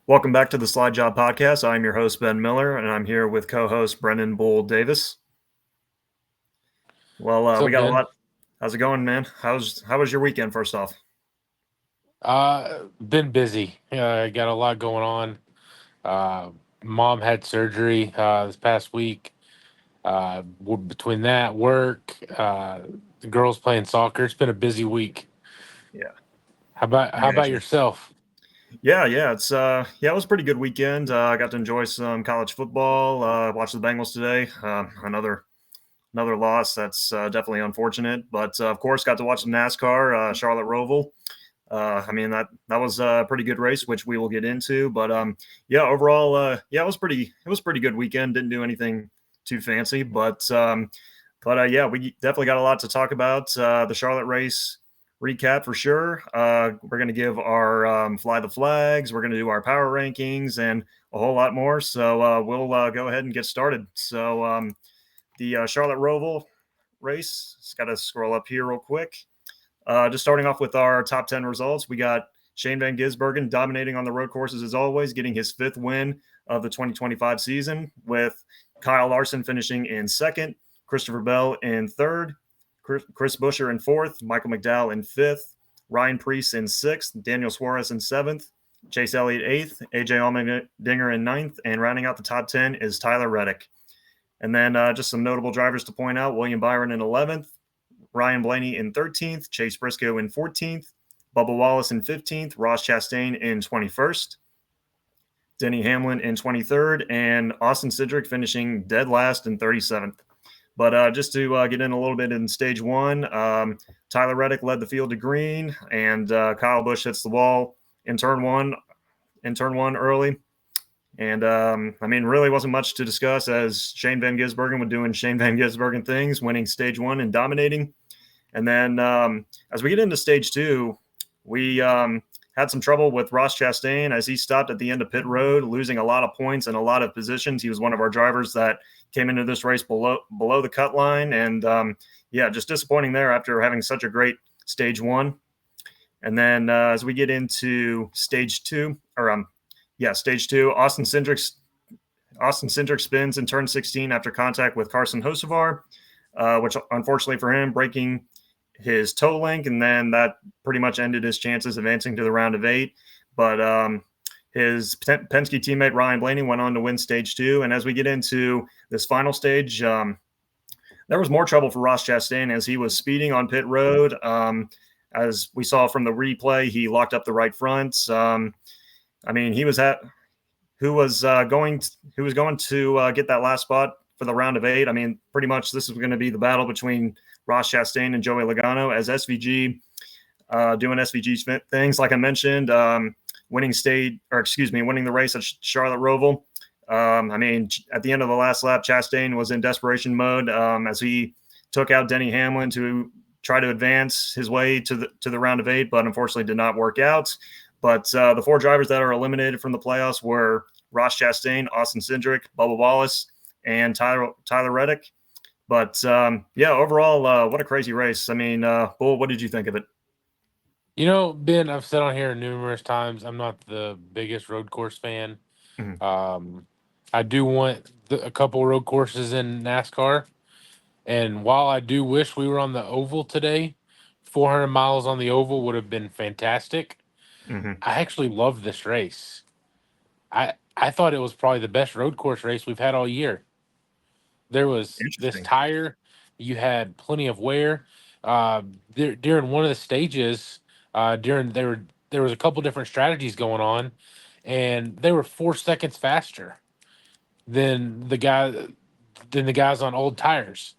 Welcome back to the Slide Job Podcast. I'm your host, Ben Miller, and I'm here with co-host Brendan Bull Davis. Well, What's we up, got a Ben? lot. How's it going, man? How was your weekend, first off? Been busy. Got a lot going on. Uh, Mom had surgery this past week. Between that, work, the girls playing soccer. It's been a busy week. Yeah, I How about got you. yourself? Yeah. It was a pretty good weekend. I got to enjoy some college football. Watched the Bengals today. Another loss. That's definitely unfortunate. But of course, got to watch some NASCAR. Charlotte Roval. That was a pretty good race, which we will get into. But yeah, overall, it was pretty good weekend. Didn't do anything too fancy, but yeah, we definitely got a lot to talk about. The Charlotte race recap for sure. We're gonna give our fly the flags. We're gonna do our power rankings and a whole lot more. So we'll go ahead and get started. So the Charlotte Roval race. Just got to scroll up here real quick. Just starting off with our top 10 results, we got Shane Van Gisbergen dominating on the road courses as always, getting his fifth win of the 2025 season, with Kyle Larson finishing in second, Christopher Bell in third, Chris Buescher in fourth, Michael McDowell in fifth, Ryan Preece in sixth, Daniel Suarez in seventh, Chase Elliott eighth, AJ Allmendinger in ninth, and rounding out the top 10 is Tyler Reddick. And then just some notable drivers to point out: William Byron in 11th, Ryan Blaney in 13th, Chase Briscoe in 14th, Bubba Wallace in 15th, Ross Chastain in 21st, Denny Hamlin in 23rd, and Austin Cindric finishing dead last in 37th. But just to get in a little bit in stage one, Tyler Reddick led the field to green, and Kyle Busch hits the wall in turn one early. And really wasn't much to discuss, as Shane Van Gisbergen was doing Shane Van Gisbergen things, winning stage one and dominating. And then as we get into stage two, we had some trouble with Ross Chastain as he stopped at the end of pit road, losing a lot of points and a lot of positions. He was one of our drivers that came into this race below the cut line. And just disappointing there after having such a great stage one. And then as we get into stage two, Austin Cindric spins in turn 16 after contact with Carson Hocevar, which unfortunately for him, breaking his toe link, and then that pretty much ended his chances advancing to the round of eight. But his Penske teammate Ryan Blaney went on to win stage two. And as we get into this final stage, there was more trouble for Ross Chastain as he was speeding on pit road. As we saw from the replay, he locked up the right front. He was going to get that last spot for the round of eight. Pretty much this is going to be the battle between Ross Chastain and Joey Logano, as SVG doing SVG things. Like I mentioned, winning the race at Charlotte Roval. At the end of the last lap, Chastain was in desperation mode as he took out Denny Hamlin to try to advance his way to the round of eight, but unfortunately did not work out. But the four drivers that are eliminated from the playoffs were Ross Chastain, Austin Cindric, Bubba Wallace, and Tyler Reddick. But overall, what a crazy race. Bull, what did you think of it? Ben, I've said on here numerous times, I'm not the biggest road course fan. Mhm. I do want a couple road courses in NASCAR. And while I do wish we were on the oval today, 400 miles on the oval would have been fantastic. Mhm. I actually loved this race. I thought it was probably the best road course race we've had all year. There was this Interesting. tire, you had plenty of wear. During one of the stages, there was a couple different strategies going on, and they were 4 seconds faster than the guys on old tires.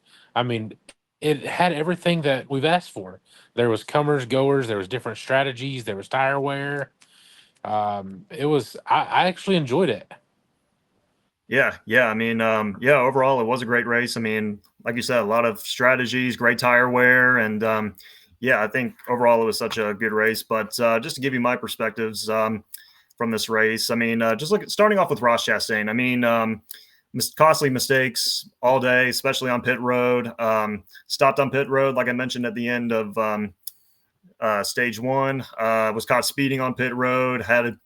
It had everything that we've asked for. There was comers, goers, there was different strategies, there was tire wear. I actually enjoyed it. Yeah. Overall, it was a great race. Like you said, a lot of strategies, great tire wear, and I think overall it was such a good race. But just to give you my perspectives from this race, starting off with Ross Chastain. Costly mistakes all day, especially on pit road. Stopped on pit road, like I mentioned at the end of stage one. Was caught speeding on pit road. Had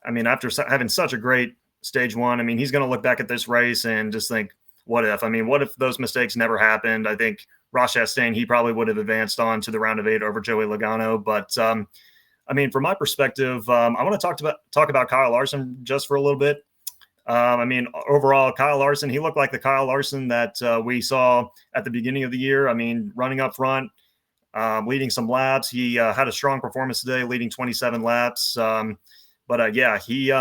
I mean, after having such a great stage one, I mean, he's going to look back at this race and just think, what if? I mean, what if those mistakes never happened? I think Ross Chastain, he probably would have advanced on to the round of 8 over Joey Logano. But I mean, from my perspective, I want to talk about Kyle Larson just for a little bit. I mean, overall, Kyle Larson, he looked like the Kyle Larson that we saw at the beginning of the year. I mean, running up front, leading some laps. He had a strong performance today, leading 27 laps. But yeah, he's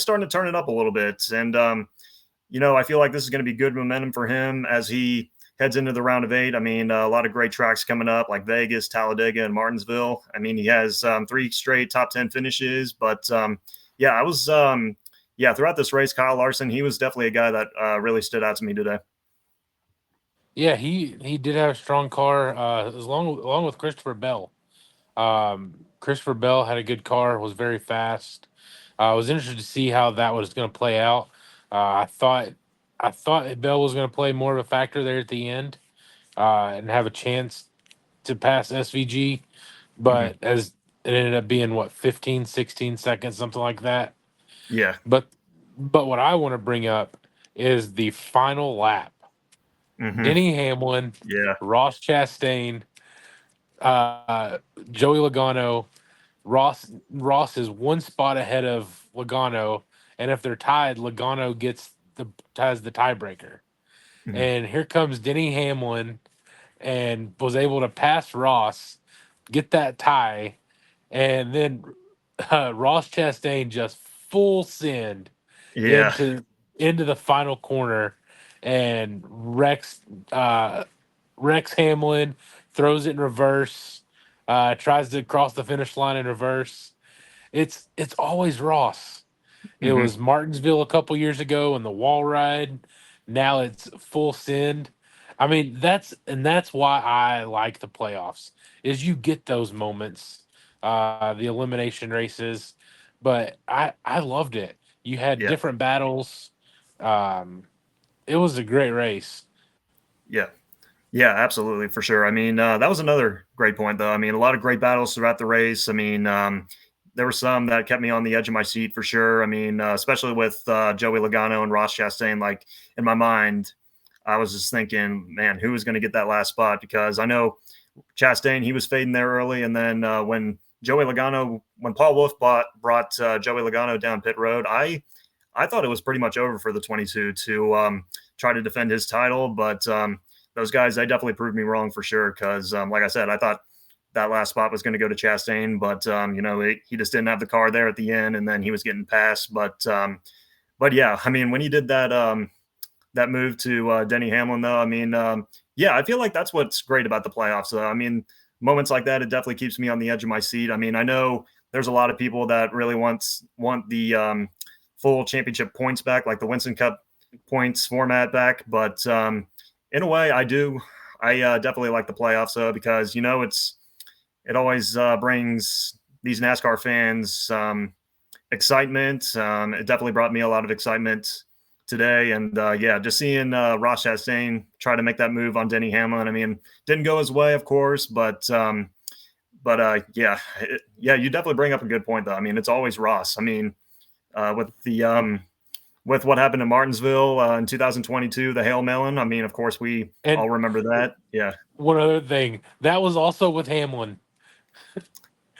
starting to turn it up a little bit. And, I feel like this is going to be good momentum for him as he heads into the round of 8. I mean, a lot of great tracks coming up like Vegas, Talladega, and Martinsville. I mean, he has 3 straight top 10 finishes. But yeah, throughout this race, Kyle Larson, he was definitely a guy that really stood out to me today. Yeah, he did have a strong car, along with Christopher Bell. Christopher Bell had a good car, was very fast. I was interested to see how that was going to play out. I thought Bell was going to play more of a factor there at the end, and have a chance to pass SVG, Mm-hmm. but as it ended up being what, 15, 16 seconds, something like that. Yeah. But what I want to bring up is the final lap. Mm-hmm. Denny Hamlin, Yeah. Ross Chastain, uh, Joey Logano. Ross is one spot ahead of Logano, and if they're tied, Logano has the tiebreaker. Mm-hmm. And here comes Denny Hamlin, and was able to pass Ross, get that tie, and then Ross Chastain just full send Yeah. into the final corner, and uh, Rex Hamlin throws it in reverse, tries to cross the finish line in reverse. It's always Ross. It Mm-hmm. was Martinsville a couple years ago in the wall ride. Now it's full send. I mean, that's why I like the playoffs. Is you get those moments, the elimination races, but I loved it. You had Yeah. different battles. Um, it was a great race. Yeah. Yeah, absolutely, for sure. I mean, that was another great point, though. I mean, a lot of great battles throughout the race. I mean, there were some that kept me on the edge of my seat for sure. I mean, especially with Joey Logano and Ross Chastain. Like in my mind, I was just thinking, man, who is going to get that last spot? Because I know Chastain, he was fading there early, and then when Paul Wolf brought Joey Logano down pit road, I thought it was pretty much over for the 22 to try to defend his title, but those guys, they definitely proved me wrong for sure. Because, like I said, I thought that last spot was going to go to Chastain, but he just didn't have the car there at the end, and then he was getting passed. But yeah, I mean, when he did that move to Denny Hamlin, though, I mean, yeah, I feel like that's what's great about the playoffs. Though, I mean, moments like that, it definitely keeps me on the edge of my seat. I mean, I know there's a lot of people that really want the full championship points back, like the Winston Cup points format back, but in a way, I do. I definitely like the playoffs though, because it always brings these NASCAR fans excitement. It definitely brought me a lot of excitement today, and yeah, just seeing Ross Chastain try to make that move on Denny Hamlin. I mean, didn't go his way, of course, but yeah, yeah, you definitely bring up a good point though. I mean, it's always Ross. I mean, with what happened in Martinsville in 2022, the Hail Melon. I mean, of course, we And all remember that. Yeah. one other thing, that was also with Hamlin.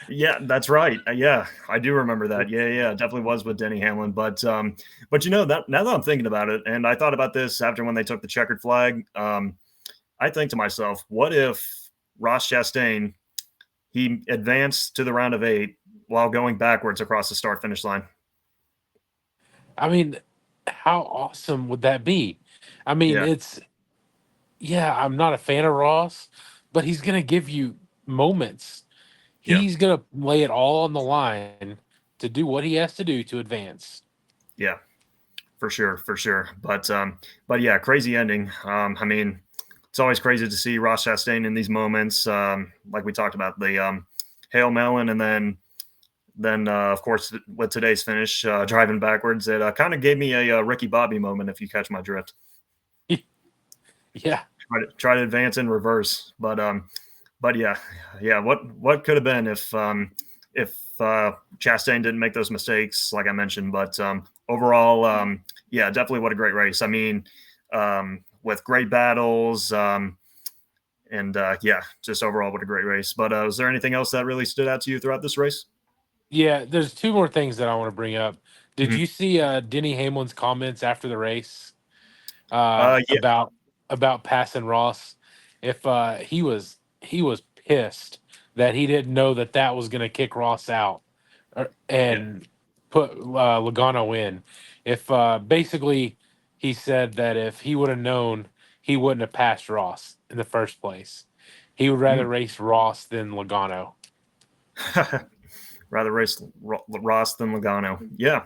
Yeah, that's right. Yeah, I do remember that. Yeah, yeah, it definitely was with Denny Hamlin. But that now that I'm thinking about it, and I thought about this after when they took the checkered flag, I think to myself, what if Ross Chastain he advanced to the round of 8 while going backwards across the start finish line? I mean, how awesome would that be? I mean, Yeah, yeah, I'm not a fan of Ross, but he's going to give you moments. yeah, He's going to lay it all on the line to do what he has to do to advance. yeah, for sure, for sure. But yeah, crazy ending. I mean, it's always crazy to see Ross Chastain in these moments. Like we talked about the Hail Melon, and then of course with today's finish, driving backwards, it kind of gave me a Ricky Bobby moment, if you catch my drift. Yeah. Try to advance in reverse, but yeah, yeah. What could have been if Chastain didn't make those mistakes, like I mentioned. But overall, yeah, definitely what a great race. I mean, with great battles. And yeah, just overall, what a great race. But was there anything else that really stood out to you throughout this race? Yeah, there's two more things that I want to bring up. Did Mhm. you see Denny Hamlin's comments after the race Yeah, about passing Ross? If he was pissed that he didn't know that that was going to kick Ross out yeah. and put Logano in. If basically he said that if he would have known, he wouldn't have passed Ross in the first place. He would rather Mm. race Ross than Logano. Rather race Ross than Logano. Yeah,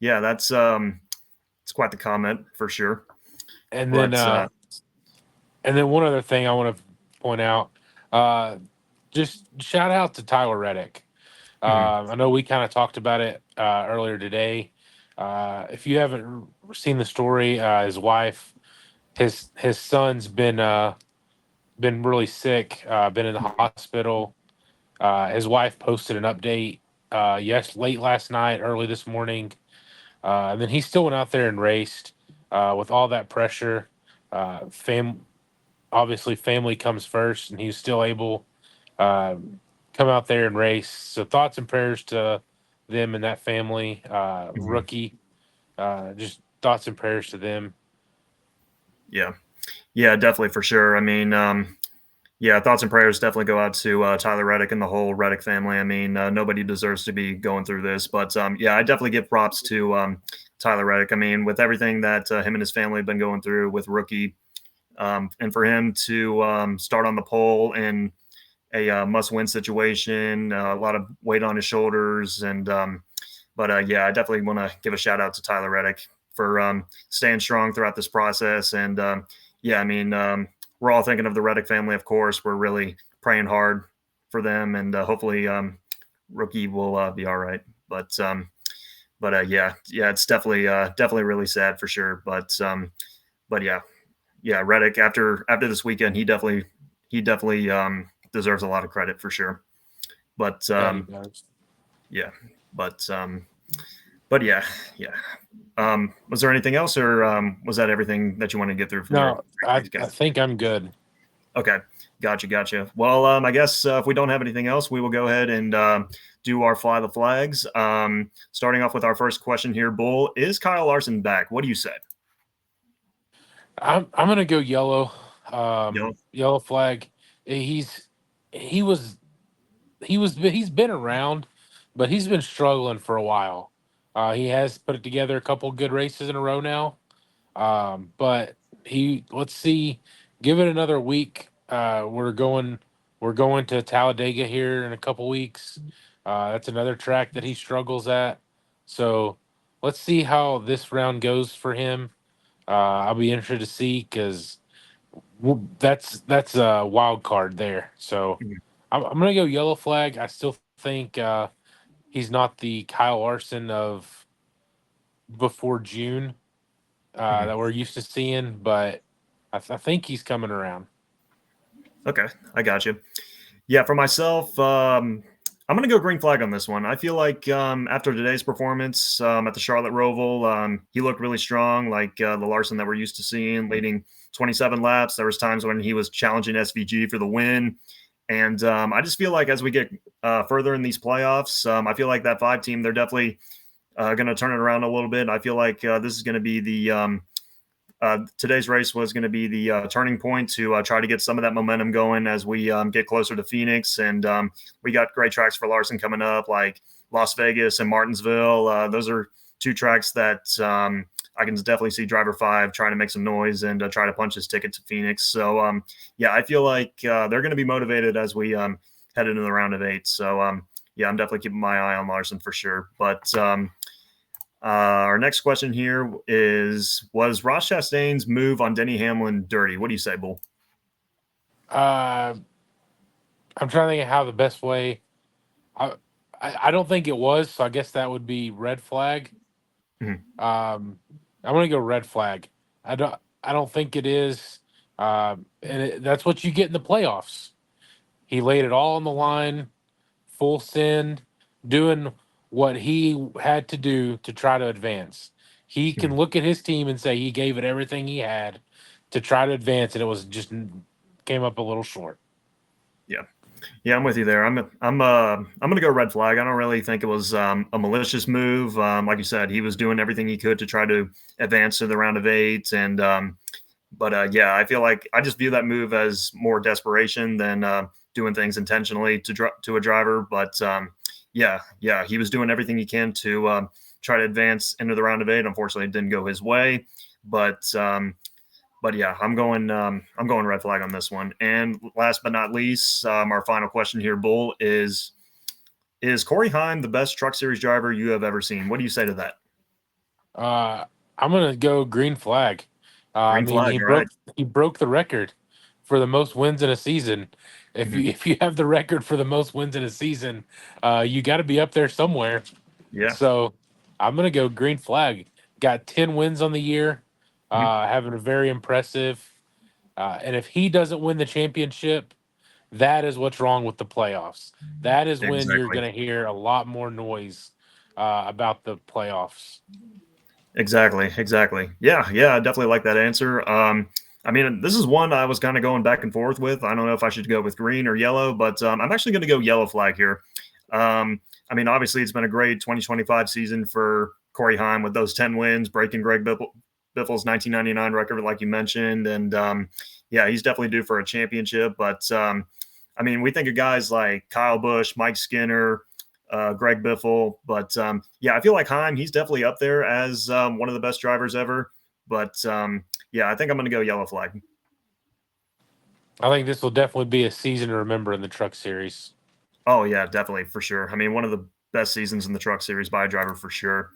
yeah, that's it's quite the comment for sure. And then But one other thing I want to point out, uh, just shout out to Tyler Reddick. mhm, I know we kind of talked about it earlier today. If you haven't seen the story, his wife, his son's been really sick, been in the mhm, hospital. His wife posted an update late last night, early this morning, and then he still went out there and raced with all that pressure. Fam Obviously family comes first, and he's still able uh, come out there and race. So thoughts and prayers to them and that family. mhm. Rookie, just thoughts and prayers to them. Yeah, yeah, definitely for sure. I mean, yeah, thoughts and prayers definitely go out to Tyler Reddick and the whole Reddick family. I mean, nobody deserves to be going through this, but yeah, I definitely give props to Tyler Reddick. I mean, with everything that him and his family have been going through with rookie, and for him to start on the pole in a must-win situation, a lot of weight on his shoulders, and but yeah, I definitely want to give a shout out to Tyler Reddick for staying strong throughout this process. And yeah, I mean, we're all thinking of the Reddick family, of course. We're really praying hard for them, and hopefully, rookie will be all right. But yeah, yeah, it's definitely really sad for sure. But yeah, yeah, Reddick after this weekend, he definitely deserves a lot of credit for sure. But Yeah, he does. yeah, but but yeah, yeah. Was there anything else, or was that everything that you want to get through from your No, I recap? think I'm good. Okay, gotcha. Well, I guess if we don't have anything else, we will go ahead and do our fly the flags. Starting off with our first question here, Bull, is Kyle Larson back? What do you say? I'm gonna go yellow. Yellow. Yellow flag. He's he was he's been around, but he's been struggling for a while. He has put it together a couple good races in a row now. But let's see, give it another week. We're going to Talladega here in a couple weeks. That's another track that he struggles at. So let's see how this round goes for him. I'll be interested to see because that's a wild card there. So Mhm, I'm gonna go yellow flag. I still think he's not the Kyle Larson of before June mhm. that we're used to seeing, but I think he's coming around. Okay, I got you. Yeah, for myself, I'm going to go green flag on this one. I feel like after today's performance at the Charlotte Roval, he looked really strong, like the Larson that we're used to seeing, leading 27 laps. There was times when he was challenging SVG for the win, and I just feel like as we get further in these playoffs, I feel like that five team they're definitely going to turn it around a little bit. I feel like this is going to be the today's race was going to be the turning point to try to get some of that momentum going as we get closer to Phoenix. And we got great tracks for Larson coming up, like Las Vegas and Martinsville. Those are two tracks that I can definitely see Driver 5 trying to make some noise and try to punch his ticket to Phoenix. So, yeah, I feel like they're going to be motivated as we head into the round of 8. So, yeah, I'm definitely keeping my eye on Larson for sure. But our next question here is: was Ross Chastain's move on Denny Hamlin dirty? What do you say, Bull? Uh, I'm trying to think of how the best way. I, I don't think it was, so I guess that would be red flag. Mhm, Um, I'm gonna go red flag. I don't think it is. That's what you get in the playoffs. He laid it all on the line, full send. doing what he had to do to try to advance. He can Mhm. look at his team and say he gave it everything he had to try to advance, and it was just came up a little short. Yeah. Yeah, I'm with you there. I'm gonna go red flag. I don't really think it was a malicious move. Like you said, he was doing everything he could to try to advance to the round of eight, and yeah, I feel like I just view that move as more desperation than doing things intentionally to a driver. But yeah, he was doing everything he can to try to advance into the round of eight. Unfortunately, it didn't go his way, but yeah, I'm going red flag on this one. And last but not least, our final question here, Bull, is Corey Heim the best Truck Series driver you have ever seen? What do you say to that? Uh, I'm gonna go green flag. I Green mean, flag, all right. he broke the record for the most wins in a season. Mhm. If you have the record for the most wins in a season, you got to be up there somewhere. Yeah. So I'm gonna go green flag. Got 10 wins on the year, Mhm. having a very impressive. And if he doesn't win the championship, that is what's wrong with the playoffs. That is when you're Exactly. gonna hear a lot more noise about the playoffs. Exactly. Yeah, I definitely like that answer. I mean, this is one I was kind of going back and forth with. I don't know if I should go with green or yellow, but I'm actually going to go yellow flag here. I mean, obviously, it's been a great 2025 season for Corey Heim with those 10 wins, breaking Biffle's 1999 record, like you mentioned, and yeah, he's definitely due for a championship. But I mean, we think of guys like Kyle Busch, Mike Skinner, Greg Biffle. But yeah, I feel like Heim, he's definitely up there as one of the best drivers ever. But yeah, I think I'm going to go yellow flag. I think this will definitely be a season to remember in the Truck Series. Oh yeah, definitely for sure. I mean, one of the best seasons in the Truck Series by a driver for sure.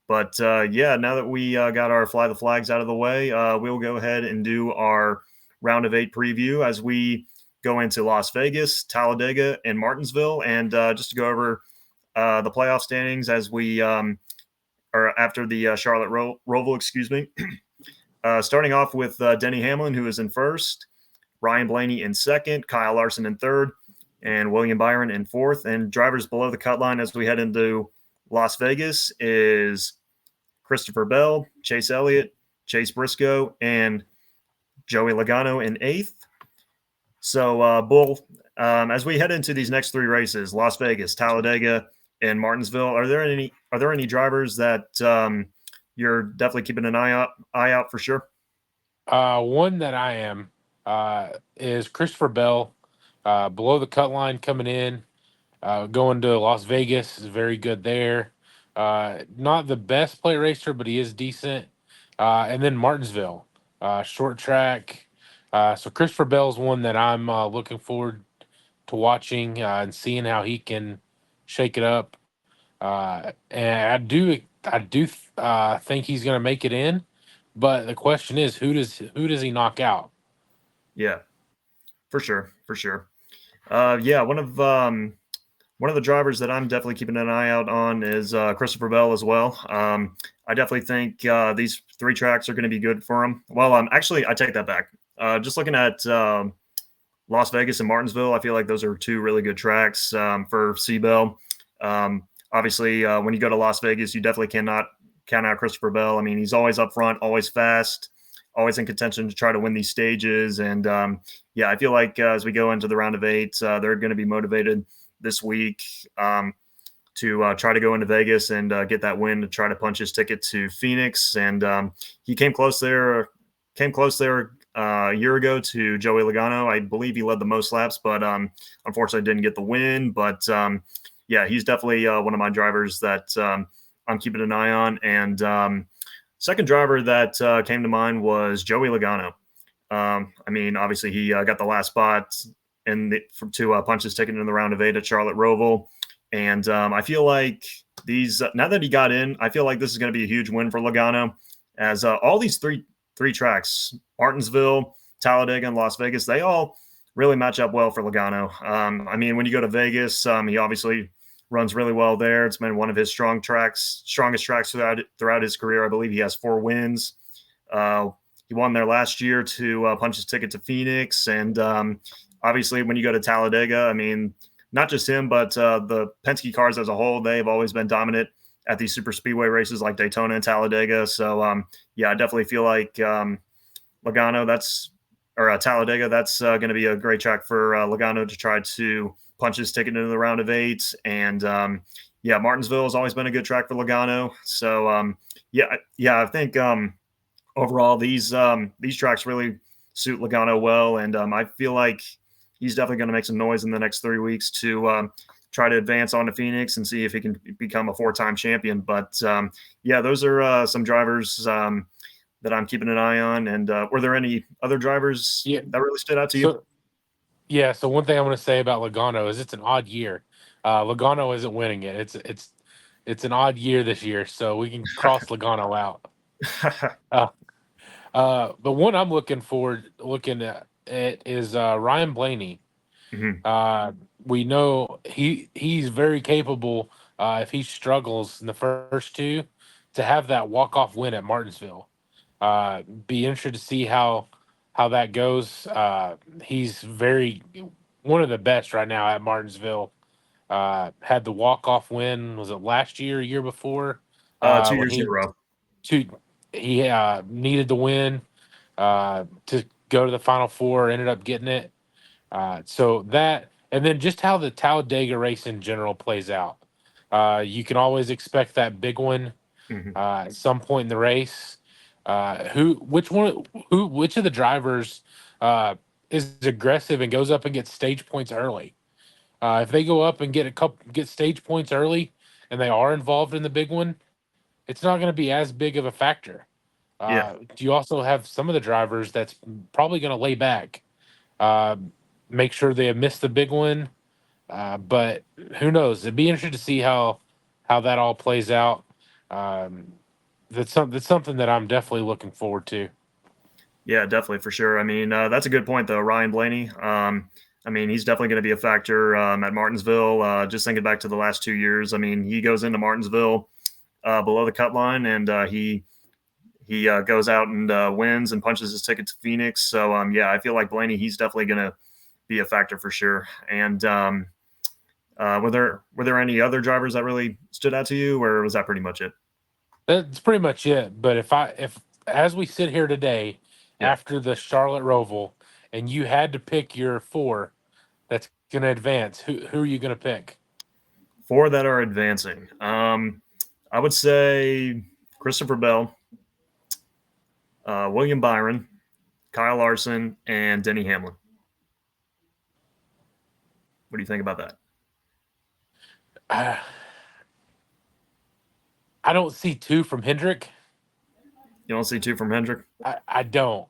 But yeah, now that we got our fly the flags out of the way, we'll go ahead and do our round of eight preview as we go into Las Vegas, Talladega, and Martinsville, and just to go over the playoff standings as we or after the Charlotte Roval, excuse me. Starting off with Denny Hamlin, who is in first, Ryan Blaney in second, Kyle Larson in third, and William Byron in fourth. And drivers below the cut line as we head into Las Vegas is Christopher Bell, Chase Elliott, Chase Briscoe, and Joey Logano in eighth. So, Bull, as we head into these next three races, Las Vegas, Talladega, and Martinsville, are there any drivers that you're definitely keeping an eye out for sure? One that I am is Christopher Bell, below the cut line coming in. Going to Las Vegas is very good there. Not the best plate racer, but he is decent. And then Martinsville, short track. So Christopher Bell's one that I'm looking forward to watching and seeing how he can shake it up. And I do think he's going to make it in. But the question is, who does he knock out? Yeah, for sure. Yeah, one of the drivers that I'm definitely keeping an eye out on is Christopher Bell as well. I definitely think these three tracks are going to be good for him. Well, actually, I take that back. Just looking at Las Vegas and Martinsville, I feel like those are two really good tracks for C Bell. Obviously, when you go to Las Vegas, you definitely cannot count out Christopher Bell. I mean, he's always up front, always fast, always in contention to try to win these stages. And yeah, I feel like as we go into the round of eight, they're going to be motivated this week to try to go into Vegas and get that win to try to punch his ticket to Phoenix. And he came close there a year ago to Joey Logano. I believe he led the most laps, but unfortunately didn't get the win. But yeah, he's definitely one of my drivers that I'm keeping an eye on. And second driver that came to mind was Joey Logano. I mean, obviously he got the last spot to punch his ticket in the round of eight at Charlotte Roval. And I feel like now that he got in, I feel like this is going to be a huge win for Logano, as all these three tracks, Martinsville, Talladega, and Las Vegas, they all really match up well for Logano. I mean, when you go to Vegas, he obviously runs really well there. It's been one of his strongest tracks throughout his career. I believe he has 4 wins. He won there last year to punch his ticket to Phoenix, and obviously when you go to Talladega, I mean, not just him, but the Penske cars as a whole, they've always been dominant at these super speedway races like Daytona and Talladega. So yeah, I definitely feel like Logano, Talladega, that's going to be a great track for Logano to try to punch his ticket into the round of eight. And yeah, Martinsville has always been a good track for Logano. So yeah, I think overall these tracks really suit Logano well, and I feel like he's definitely going to make some noise in the next 3 weeks to try to advance on to Phoenix and see if he can become a four-time champion. But yeah, those are some drivers that I'm keeping an eye on. And were there any other drivers Yeah. that really stood out to you? So yeah. So one thing I'm going to say about Logano is it's an odd year. Logano isn't winning it. It's an odd year this year, so we can cross Logano out. Uh, but one I'm looking at it is Ryan Blaney. Mhm. We know he's very capable. If he struggles in the first two, to have that walk off win at Martinsville. Be interested to see how that goes. He's very one of the best right now at Martinsville. Had the walk off win. Was it last year, year before? Two When years in a row. two, he needed the win to go to the Final Four. Ended up getting it. So that, and then just how the Talladega race in general plays out. You can always expect that big one Mhm. at some point in the race. Which of the drivers is aggressive and goes up and gets stage points early? If they go up and get stage points early, and they are involved in the big one, it's not going to be as big of a factor. Yeah. You also have some of the drivers that's probably going to lay back, uh, make sure they have missed the big one. But who knows? It'd be interesting to see how that all plays out. Um, that's something that I'm definitely looking forward to. Yeah, definitely for sure. I mean, that's a good point though, Ryan Blaney. I mean, he's definitely going to be a factor at Martinsville. Just thinking back to the last 2 years, I mean, he goes into Martinsville below the cut line, and he goes out and wins and punches his ticket to Phoenix. So yeah, I feel like Blaney, he's definitely going to be a factor for sure. And were there any other drivers that really stood out to you, or was that pretty much it? That's pretty much it. But if as we sit here today, Yeah, after the Charlotte Roval, and you had to pick your four that's going to advance, who are you going to pick? four that are advancing. I would say Christopher Bell, William Byron, Kyle Larson, and Denny Hamlin. What do you think about that? Uh, I don't see two from Hendrick. You don't see two from Hendrick? I don't.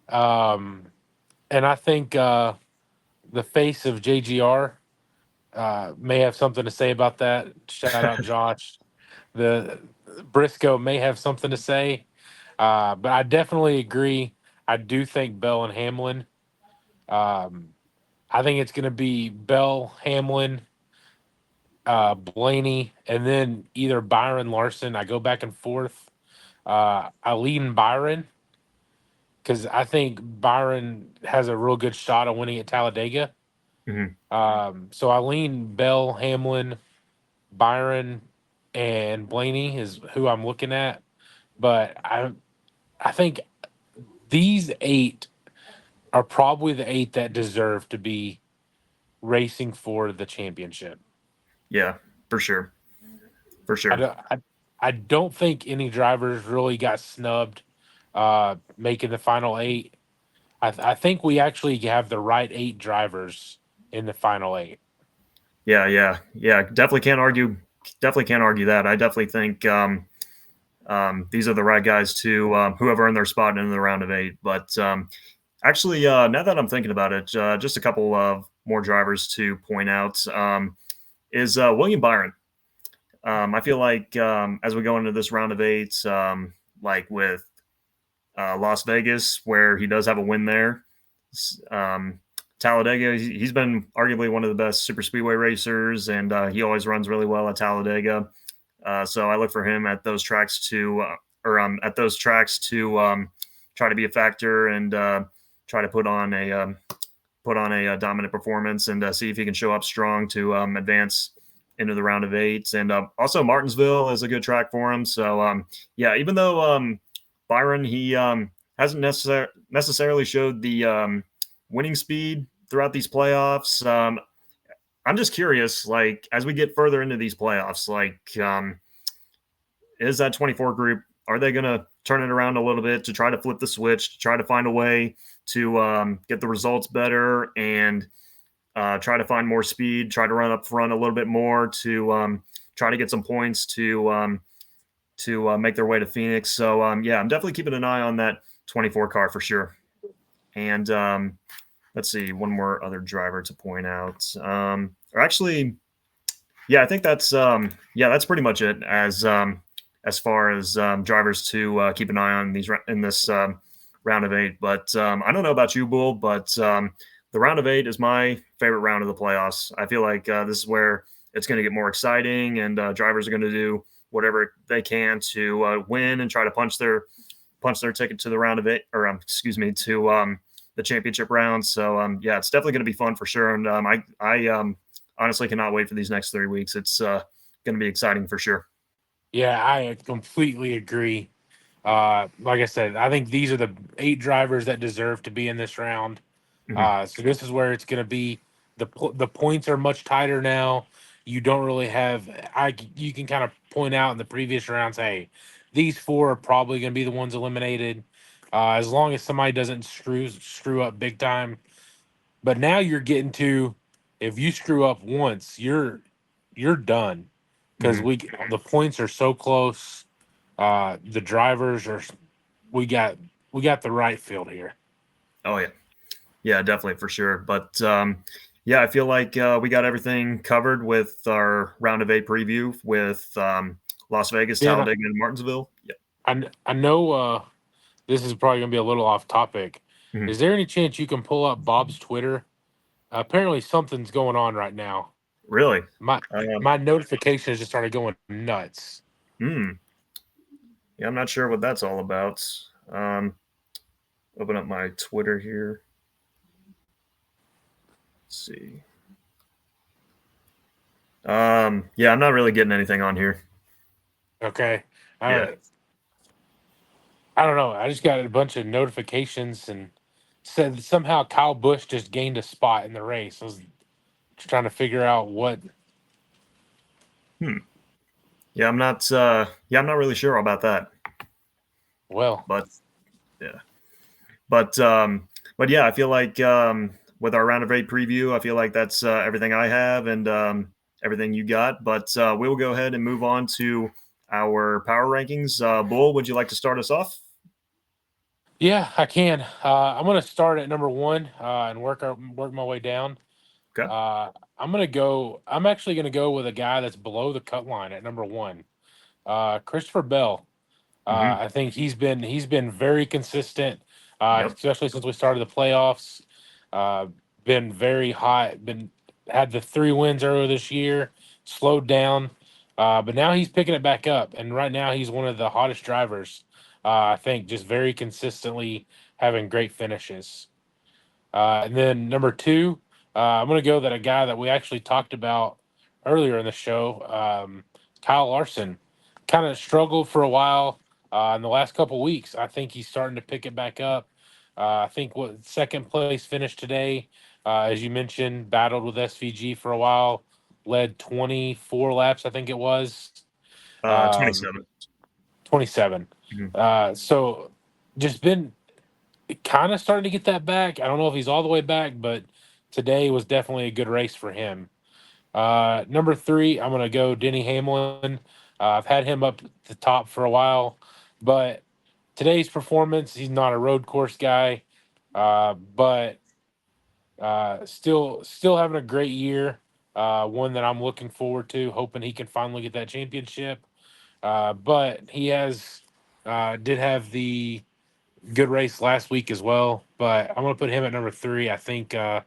Um, and I think the face of JGR may have something to say about that. Shout out Josh. The Briscoe may have something to say, but I definitely agree. I do think Bell and Hamlin. Um, I think it's going to be Bell, Hamlin, Blaney, and then either Byron Larson. I go back and forth. I lean Byron because I think Byron has a real good shot of winning at Talladega. Hmm. So I lean Bell, Hamlin, Byron, and Blaney is who I'm looking at. But I think these eight are probably the eight that deserve to be racing for the championship. Yeah, for sure, for I sure. don't, I don't think any drivers really got snubbed making the final eight. I think we actually have the right eight drivers in the final eight. Yeah, yeah, yeah. Definitely can't argue. Definitely can't argue that. I definitely think these are the right guys to who have earned their spot in the round of eight. But actually, now that I'm thinking about it, just a couple of more drivers to point out is William Byron. I feel like as we go into this round of eight, like with Las Vegas, where he does have a win there. Um, Talladega, he's been arguably one of the best super speedway racers, and he always runs really well at Talladega. So I look for him at those tracks try to be a factor and try to put on a dominant performance and see if he can show up strong to advance into the round of eight. And also Martinsville is a good track for him. So yeah, even though Byron he hasn't necessarily showed the winning speed throughout these playoffs. I'm just curious, like as we get further into these playoffs, like is that 24 group, are they going to turn it around a little bit to try to flip the switch, to try to find a way to get the results better and try to find more speed, try to run up front a little bit more to try to get some points to make their way to Phoenix. So yeah, I'm definitely keeping an eye on that 24 car for sure. And let's see, one more other driver to point out. Or actually, yeah, I think that's yeah, that's pretty much it as far as drivers to keep an eye on these in this round of eight. But I don't know about you, Bull, but the round of eight is my favorite round of the playoffs. I feel like this is where it's going to get more exciting, and drivers are going to do whatever they can to win and try to punch their ticket to the round of eight, or excuse me, to the championship round. So yeah, it's definitely going to be fun for sure. And I honestly cannot wait for these next 3 weeks. It's going to be exciting for sure. Yeah, I completely agree. Like I said, I think these are the 8 drivers that deserve to be in this round. Mhm. So this is where it's going to be. The points are much tighter now. You don't really have. You can kind of point out in the previous rounds, hey, these 4 are probably going to be the ones eliminated, as long as somebody doesn't screw up big time. But now you're getting to, if you screw up once, you're done, because Mhm. the points are so close. The drivers are. We got we got the right field here. Oh yeah, yeah, definitely for sure. But yeah, I feel like we got everything covered with our round of eight preview with Las Vegas, Ben, Talladega, and Martinsville. Yeah. I know this is probably going to be a little off topic. Mhm. Is there any chance you can pull up Bob's Twitter? Apparently, something's going on right now. Really? My Um, my notifications just started going nuts. hmm. Yeah, I'm not sure what that's all about. Um, open up my Twitter here. Let's see. Yeah, I'm not really getting anything on here. Okay, Yeah. uh, I don't know. I just got a bunch of notifications and said that somehow Kyle Busch just gained a spot in the race. I was just trying to figure out what. Hmm. Yeah, I'm not. Yeah, I'm not really sure about that. Well, But yeah, but yeah, I feel like with our round of eight preview, I feel like that's everything I have and everything you got. But we will go ahead and move on to our power rankings. Bull, would you like to start us off? yeah, I can. I'm going to start at number 1 and work my way down. Okay. I'm gonna go. I'm actually gonna go with a guy that's below the cut line at number 1. Christopher Bell. Mm-hmm. I think he's been very consistent, Yep. especially since we started the playoffs. Uh, been very hot. Been had the 3 wins earlier this year. Slowed down, but now he's picking it back up. And right now he's one of the hottest drivers. I think just very consistently having great finishes. And then number 2, I'm going to go that a guy that we actually talked about earlier in the show, Kyle Larson, kind of struggled for a while in the last couple weeks. I think he's starting to pick it back up. I think what second place finished today, as you mentioned, battled with SVG for a while, led 24 laps, I think it was, 27. 27. Mhm. So just been kind of starting to get that back. I don't know if he's all the way back, but today was definitely a good race for him. Number 3, I'm going to go Denny Hamlin. I've had him up at the top for a while, but today's performance, he's not a road course guy, but still having a great year. One that I'm looking forward to, hoping he can finally get that championship. But he did have the good race last week as well, but I'm going to put him at number 3. I think the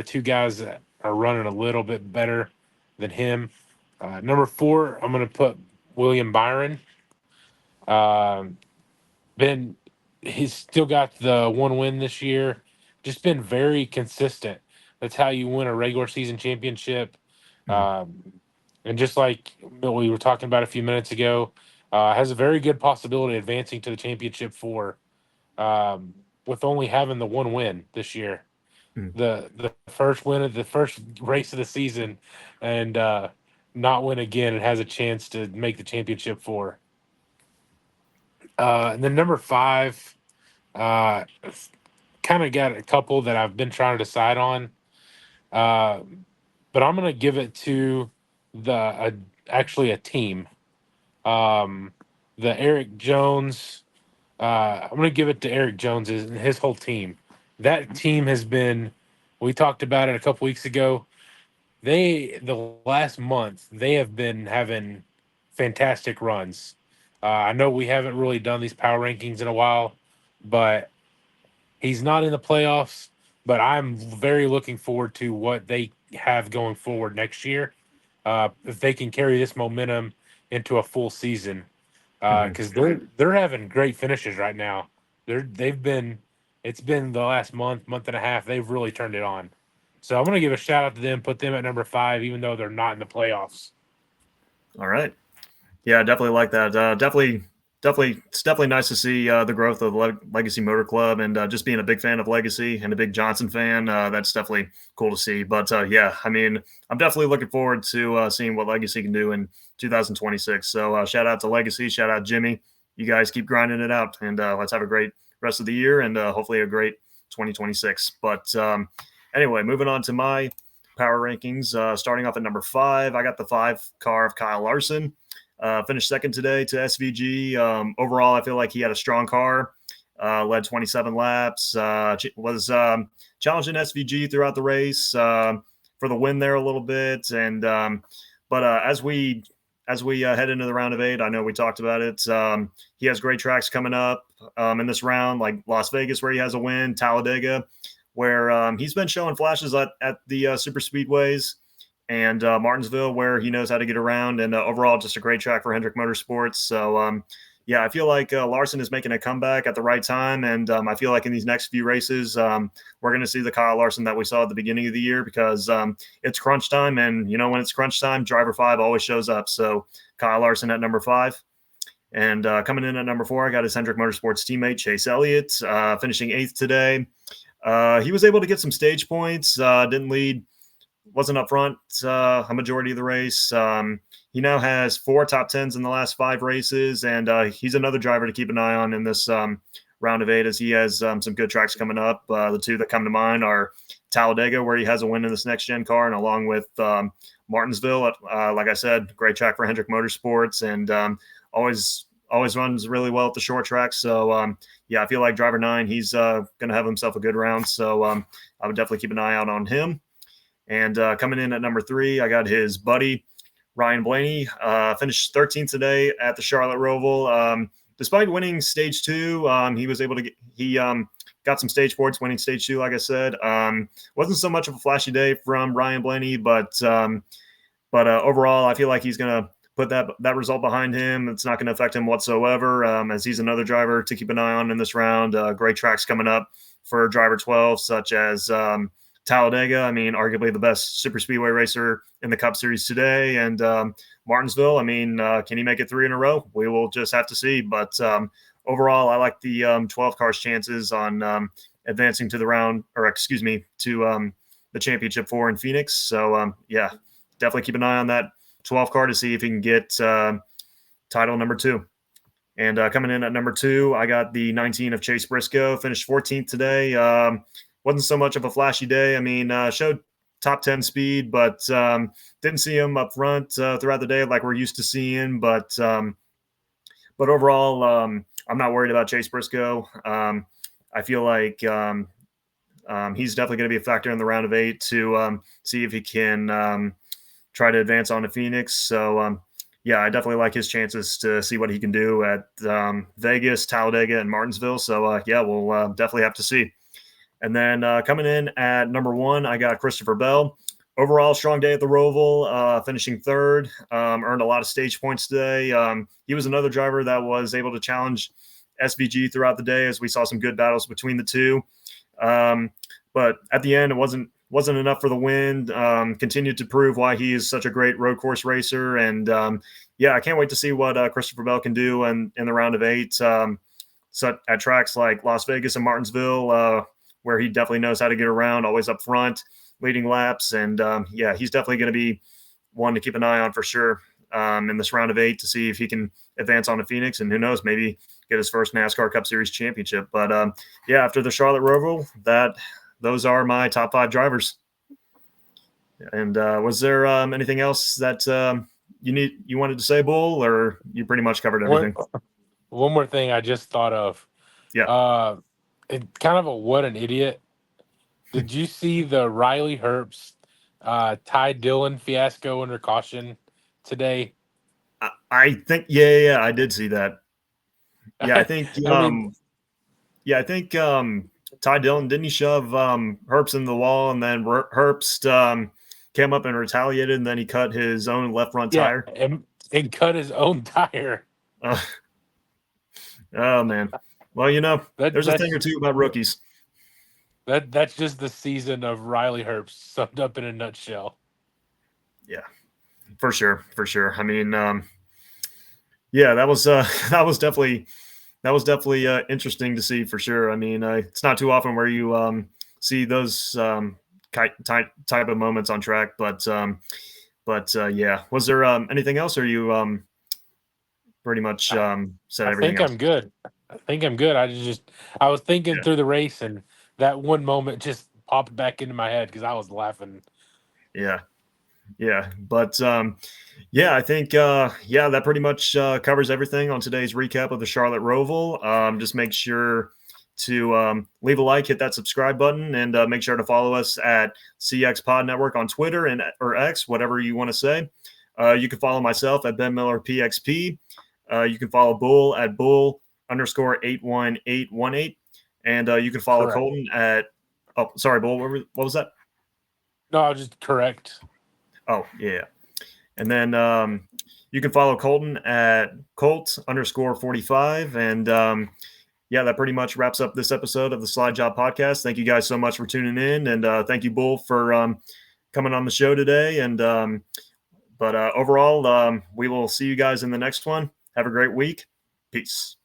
2 guys that are running a little bit better than him. Number 4, I'm going to put William Byron. Um, been He's still got the 1 win this year. Just been very consistent. That's how you win a regular season championship. Mm, Um, and just like what we were talking about a few minutes ago, has a very good possibility of advancing to the championship four, with only having the one win this year, mm. the first win of the first race of the season, and not win again. It has a chance to make the championship four. And then number five, uh, kind of got a couple that I've been trying to decide on. Uh, but I'm gonna give it to actually a team. Um, the Eric Jones. I'm gonna give it to Eric Jones and his whole team. That team has been. We talked about it a couple weeks ago. The last month they have been having fantastic runs. I know we haven't really done these power rankings in a while, but he's not in the playoffs, but I'm very looking forward to what they have going forward next year. If they can carry this momentum into a full season, Mhm. because they're having great finishes right now. They've been It's been the last month and a half. They've really turned it on. So I'm gonna give a shout out to them, put them at number five, even though they're not in the playoffs. All right. Yeah, I definitely like that. It's definitely nice to see the growth of the Legacy Motor Club, and just being a big fan of Legacy and a big Johnson fan. That's definitely cool to see. But yeah, I mean, I'm definitely looking forward to seeing what Legacy can do in 2026. So shout out to Legacy, shout out Jimmy. You guys keep grinding it out, and let's have a great rest of the year, and hopefully a great 2026. But anyway, moving on to my power rankings. Starting off at number five, I got the five car of Kyle Larson. Finished second today to SVG. Overall, I feel like he had a strong car. Led 27 laps. Was challenging SVG throughout the race for the win there a little bit. And but as we head into the round of eight, I know we talked about it. He has great tracks coming up in this round, like Las Vegas, where he has a win, Talladega, where he's been showing flashes at the super speedways, and Martinsville, where he knows how to get around, and overall just a great track for Hendrick Motorsports. So yeah, I feel like Larson is making a comeback at the right time, and I feel like in these next few races, we're going to see the Kyle Larson that we saw at the beginning of the year, because it's crunch time, and when it's crunch time, driver five always shows up. So Kyle Larson at number five. And coming in at number four, I got his Hendrick Motorsports teammate Chase Elliott, finishing eighth today. He was able to get some stage points, didn't lead, wasn't up front a majority of the race. He now has four top tens in the last five races, and he's another driver to keep an eye on in this round of eight, as he has some good tracks coming up. The two that come to mind are Talladega, where he has a win in this next gen car, and along with Martinsville. Like I said, great track for Hendrick Motorsports, and always runs really well at the short track. So yeah, I feel like driver nine, he's going to have himself a good round. So I would definitely keep an eye out on him. And coming in at number three, I got his buddy Ryan Blaney. Finished 13th today at the Charlotte Roval. Despite winning stage two, he was able to got some stage points winning stage two. Like I said, wasn't so much of a flashy day from Ryan Blaney, but overall, I feel like he's going to put that result behind him. It's not going to affect him whatsoever, as he's another driver to keep an eye on in this round. Great tracks coming up for driver 12, such as Talladega. I mean, arguably the best super speedway racer in the Cup Series today. And Martinsville, I mean, can he make it three in a row? We will just have to see. But overall, I like the 12 cars' chances on advancing to the round, or excuse me, to the championship four in Phoenix. So yeah, definitely keep an eye on that 12 car to see if he can get title number two. And coming in at number two, I got the 19 of Chase Briscoe, finished 14th today. Wasn't so much of a flashy day. I mean, showed top 10 speed, but didn't see him up front throughout the day like we're used to seeing. But overall, I'm not worried about Chase Briscoe. I feel like he's definitely going to be a factor in the round of eight to see if he can try to advance on to Phoenix. So yeah, I definitely like his chances to see what he can do at Vegas, Talladega, and Martinsville. So yeah, we'll definitely have to see. And then coming in at number one, I got Christopher Bell. Overall, strong day at the Roval, finishing third. Earned a lot of stage points today. He was another driver that was able to challenge SVG throughout the day, as we saw some good battles between the two. But at the end, it wasn't wasn't enough for the win. Continued to prove why he is such a great road course racer, and yeah, I can't wait to see what Christopher Bell can do in the round of 8. So at tracks like Las Vegas and Martinsville, where he definitely knows how to get around, always up front, leading laps, and yeah, he's definitely going to be one to keep an eye on for sure in this round of 8 to see if he can advance on to Phoenix, and who knows, maybe get his first NASCAR Cup Series championship. But yeah, after the Charlotte Roval, those are my top 5 drivers. And was there anything else that you wanted to say, Bull, or you pretty much covered One, everything? one more thing I just thought of. Yeah. Uh, it kind of a what an idiot. Did you see the Riley Herbst, Ty Dillon fiasco under caution today? I think yeah, I did see that. Yeah, I think I mean, Ty Dillon, didn't he shove Herbst in the wall, and then Herbst came up and retaliated, and then he cut his own left front yeah, tire. and cut his own tire. Uh, oh man. Well, That there's a thing or that's two about rookies. that's just the season of Riley Herbst summed up in a nutshell. Yeah, for sure, for sure. I mean, yeah, that was that was definitely interesting to see for sure. I mean, it's not too often where you see those type of moments on track, but yeah. Was there anything else, or you pretty much I, said I everything think else? I'm good. I think I'm good. I was thinking Yeah, through the race, and that one moment just popped back into my head because I was laughing. yeah, yeah. But yeah, I think yeah, that pretty much covers everything on today's recap of the Charlotte Roval. Just make sure to leave a like, hit that subscribe button, and make sure to follow us at CX Pod Network on Twitter and or X, whatever you want to say. You can follow myself at Ben Miller PXP. You can follow Bull at Bull underscore 81818, and you can follow Correct. Colton at. Oh, sorry, Bull. What was that? No, I was just correct. Oh, yeah. And then you can follow Colton at Colt underscore 45. And yeah, that pretty much wraps up this episode of the Slide Job Podcast. Thank you guys so much for tuning in. And thank you, Bull, for coming on the show today. And but overall, we will see you guys in the next one. Have a great week. Peace.